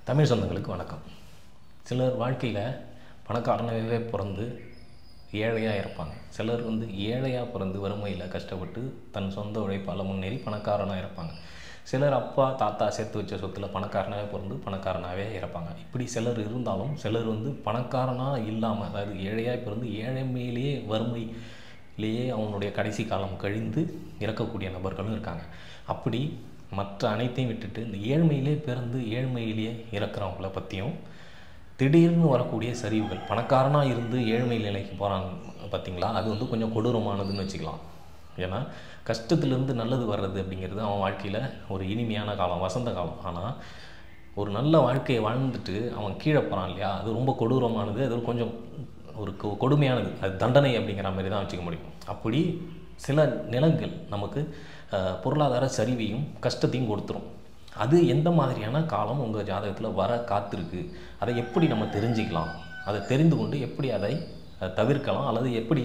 தமிழ் சொந்தங்களுக்கு வணக்கம். சிலர் வாழ்க்கையில் பணக்காரனாகவே பிறந்து ஏழையாக இருப்பாங்க. சிலர் ஏழையாக பிறந்து வறுமையில் கஷ்டப்பட்டு தன் சொந்த உழைப்பால் முன்னேறி பணக்காரனாக இருப்பாங்க. சிலர் அப்பா தாத்தா சேர்த்து வச்ச சொத்தில் பணக்காரனாகவே பிறந்து பணக்காரனாகவே இறப்பாங்க. இப்படி சிலர் இருந்தாலும் சிலர் பணக்காரனாக இல்லாமல், அதாவது ஏழையாக பிறந்து ஏழைமையிலேயே வறுமையிலேயே அவனுடைய கடைசி காலம் கழிந்து இறக்கக்கூடிய நபர்களும் இருக்காங்க. அப்படி மற்ற அனைத்தையும் விட்டுட்டு இந்த ஏழ்மையிலே பிறந்து ஏழ்மையிலேயே இறக்குறவங்கள பற்றியும், திடீர்னு வரக்கூடிய சரிவுகள், பணக்காரனாக இருந்து ஏழ்மை நிலைக்கு போகிறாங்க பார்த்திங்களா, அது கொஞ்சம் கொடூரமானதுன்னு வச்சுக்கலாம். ஏன்னா கஷ்டத்துலேருந்து நல்லது வர்றது அப்படிங்கிறது அவன் வாழ்க்கையில் ஒரு இனிமையான காலம், வசந்த காலம். ஆனால் ஒரு நல்ல வாழ்க்கையை வாழ்ந்துட்டு அவன் கீழே போகிறான் இல்லையா, அது ரொம்ப கொடூரமானது, அது கொஞ்சம் ஒரு கொடுமையானது, அது தண்டனை அப்படிங்கிற மாதிரி தான் வச்சுக்க முடியும். அப்படி சில நிலங்கள் நமக்கு பொருளாதார சரிவையும் கஷ்டத்தையும் கொடுத்துரும். அது எந்த மாதிரியான காலம் உங்கள் ஜாதகத்தில் வர காத்திருக்கு, அதை எப்படி நம்ம தெரிஞ்சுக்கலாம், அதை தெரிந்து கொண்டு எப்படி அதை தவிர்க்கலாம் அல்லது எப்படி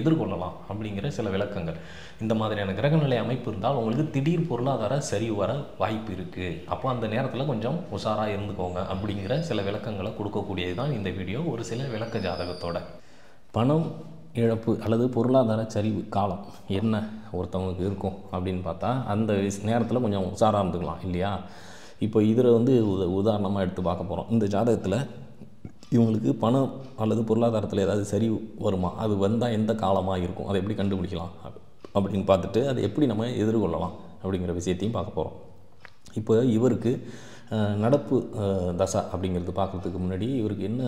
எதிர்கொள்ளலாம் அப்படிங்கிற சில விளக்கங்கள். இந்த மாதிரியான கிரகநிலை அமைப்பு இருந்தால் உங்களுக்கு திடீர் பொருளாதார சரிவு வர வாய்ப்பு இருக்குது. அப்போ அந்த நேரத்தில் கொஞ்சம் உஷாராக இருந்துக்கோங்க அப்படிங்கிற சில விளக்கங்களை கொடுக்கக்கூடியது தான் இந்த வீடியோ. ஒரு சில விளக்க ஜாதகத்தோட பணம் இழப்பு அல்லது பொருளாதார சரிவு காலம் என்ன ஒருத்தவங்களுக்கு இருக்கும் அப்படின்னு பார்த்தா, அந்த நேரத்தில் கொஞ்சம் உஷாராக இருந்துக்கலாம் இல்லையா. இப்போ இதில் உதாரணமாக எடுத்து பார்க்க போகிறோம். இந்த ஜாதகத்தில் இவங்களுக்கு பணம் அல்லது பொருளாதாரத்தில் ஏதாவது சரிவு வருமா, அது வந்தால் எந்த காலமாக இருக்கும், அதை எப்படி கண்டுபிடிக்கலாம் அப்படின்னு பார்த்துட்டு அதை எப்படி நம்ம எதிர்கொள்ளலாம் அப்படிங்கிற விஷயத்தையும் பார்க்க போகிறோம். இப்போ இவருக்கு நடப்பு தசா அப்படிங்கிறது பார்க்குறதுக்கு முன்னாடி இவருக்கு என்ன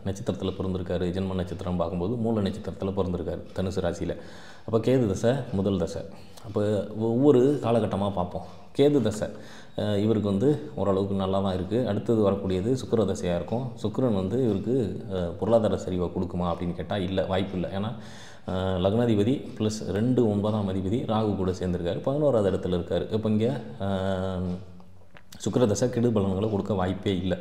நட்சத்திரத்தில் பிறந்திருக்காரு, ஜென்ம நட்சத்திரம் பார்க்கும்போது மூல நட்சத்திரத்தில் பிறந்திருக்காரு, தனுசு ராசியில். அப்போ கேது தசை முதல் தசை. அப்போ ஒவ்வொரு காலகட்டமாக பார்ப்போம். கேது தசை இவருக்கு ஓரளவுக்கு நல்லா தான் இருக்குது. அடுத்தது வரக்கூடியது சுக்கிர தசையாக இருக்கும். சுக்கிரன் இவருக்கு பொருளாதார சரிவை கொடுக்குமா அப்படின்னு கேட்டால் இல்லை, வாய்ப்பு இல்லை. ஏன்னா லக்னாதிபதி ப்ளஸ் 2 9ஆம் அதிபதி ராகு கூட சேர்ந்துருக்காரு, 11வது இடத்துல இருக்கார். இப்போ இங்கே சுக்கிர தசை கெடு பலன்களை கொடுக்க வாய்ப்பே இல்லை.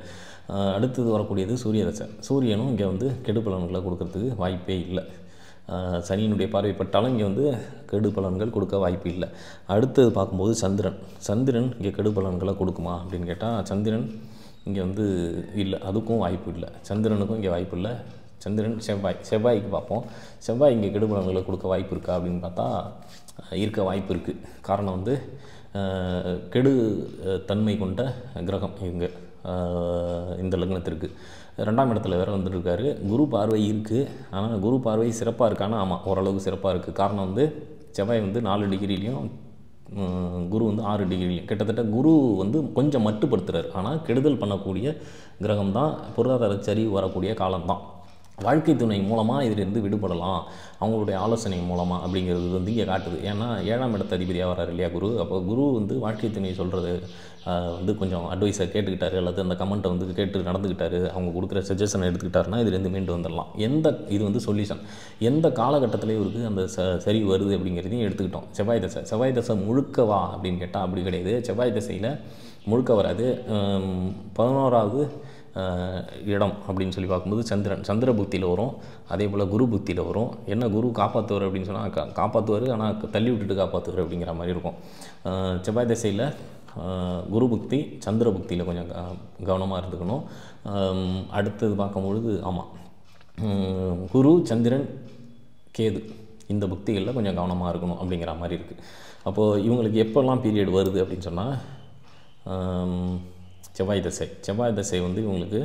அடுத்தது வரக்கூடியது சூரிய தசை. சூரியனும் இங்கே கெடு பலன்களை கொடுக்கறதுக்கு வாய்ப்பே இல்லை. சனியினுடைய பார்வைப்பட்டாலும் இங்கே கெடு பலன்கள் கொடுக்க வாய்ப்பு இல்லை. அடுத்தது பார்க்கும்போது சந்திரன் இங்கே கெடு பலன்களை கொடுக்குமா அப்படின்னு கேட்டால் சந்திரன் இங்கே இல்லை, அதுக்கும் வாய்ப்பு இல்லை. சந்திரனுக்கும் இங்கே வாய்ப்பு இல்லை. சந்திரன் செவ்வாய்க்கு பார்ப்போம். செவ்வாய் இங்கே கெடு பலன்களை கொடுக்க வாய்ப்பு இருக்கா அப்படின்னு பார்த்தா இருக்க வாய்ப்பு இருக்குது. காரணம் கெடு தன்மை கொண்ட கிரகம் இங்கே இந்த லக்னத்திற்கு 2ஆம் இடத்துல வேறு வந்துருக்காரு. குரு பார்வை இருக்குது. ஆனால் குரு பார்வை சிறப்பாக இருக்கானா, ஆமாம் ஓரளவுக்கு சிறப்பாக இருக்குது. காரணம் செவ்வாய் 4 டிகிரிலையும் குரு 6 டிகிரிலையும், கிட்டத்தட்ட குரு கொஞ்சம் மட்டுப்படுத்துகிறார். ஆனால் கெடுதல் பண்ணக்கூடிய கிரகம் தான், பொருளாதார சரிவு வரக்கூடிய காலம்தான். வாழ்க்கை துணை மூலமாக இதிலிருந்து விடுபடலாம் அவங்களுடைய ஆலோசனை மூலமாக அப்படிங்கிறது இங்கே காட்டுது. ஏன்னா 7ஆம் இடத்த அதிபதியாக வராரு இல்லையா குரு. அப்போ குரு வாழ்க்கை துணை சொல்கிறது கொஞ்சம் அட்வைஸை கேட்டுக்கிட்டாரு அல்லது அந்த கமெண்ட்டை கேட்டு நடந்துக்கிட்டாரு, அவங்க கொடுக்குற சஜஷனை எடுத்துக்கிட்டாருன்னா இதுலேருந்து மீண்டு வந்துடலாம். இது சொல்யூஷன். எந்த காலகட்டத்தில் இவருக்கு அந்த சரி வருது அப்படிங்கிறதையும் எடுத்துக்கிட்டோம். செவ்வாய் தசை முழுக்கவா அப்படின்னு கேட்டால் அப்படி கிடையாது. செவ்வாய் தசையில் முழுக்க வராது. 11வது இடம் அப்படின்னு சொல்லி பார்க்கும்போது சந்திர புக்தியில் வரும். அதே போல் குரு புக்தியில் வரும். என்ன குரு காப்பாற்றுவார் அப்படின்னு சொன்னால் காப்பாற்றுவார், ஆனால் தள்ளி விட்டுட்டு காப்பாற்றுவார் அப்படிங்கிற மாதிரி இருக்கும். செவ்வாய் திசையில் குரு புக்தி சந்திர புக்தியில் கொஞ்சம் கவனமாக இருந்துக்கணும். அடுத்தது பார்க்கும்பொழுது ஆமாம் குரு சந்திரன் கேது இந்த புக்திகளில் கொஞ்சம் கவனமாக இருக்கணும் அப்படிங்கிற மாதிரி இருக்குது. அப்போது இவங்களுக்கு எப்போல்லாம் பீரியட் வருது அப்படின்னு சொன்னால் செவ்வாய் தசை இவங்களுக்கு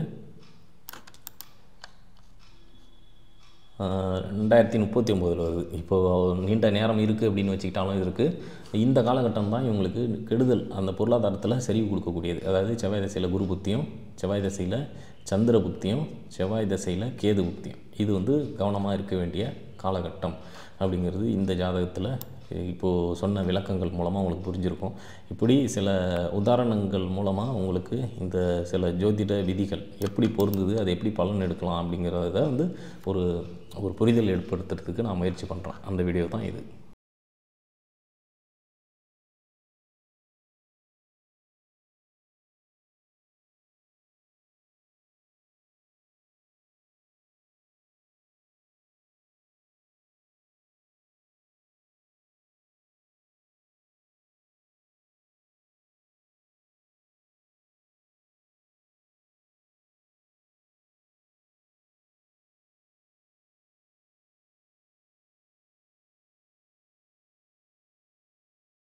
2039 வருது. இப்போது நீண்ட நேரம் இருக்குது அப்படின்னு வச்சுக்கிட்டாலும் இருக்குது. இந்த காலகட்டம் தான் இவங்களுக்கு கெடுதல் அந்த பொருளாதாரத்தில் சரிவு கொடுக்கக்கூடியது. அதாவது செவ்வாய் தசையில் குரு புத்தியும், செவ்வாய் தசையில் சந்திர புத்தியும், செவ்வாய் தசையில் கேது புத்தியும், இது கவனமாக இருக்க வேண்டிய காலகட்டம் அப்படிங்கிறது இந்த ஜாதகத்தில் இப்போது சொன்ன விளக்கங்கள் மூலமாக உங்களுக்கு புரிஞ்சிருக்கும். இப்படி சில உதாரணங்கள் மூலமாக உங்களுக்கு இந்த சில ஜோதிட விதிகள் எப்படி பொருந்துது, அதை எப்படி பலன் எடுக்கலாம் அப்படிங்கிறத ஒரு புரிதல் ஏற்படுத்துறதுக்கு நான் முயற்சி பண்ணுறேன். அந்த வீடியோ தான் இது.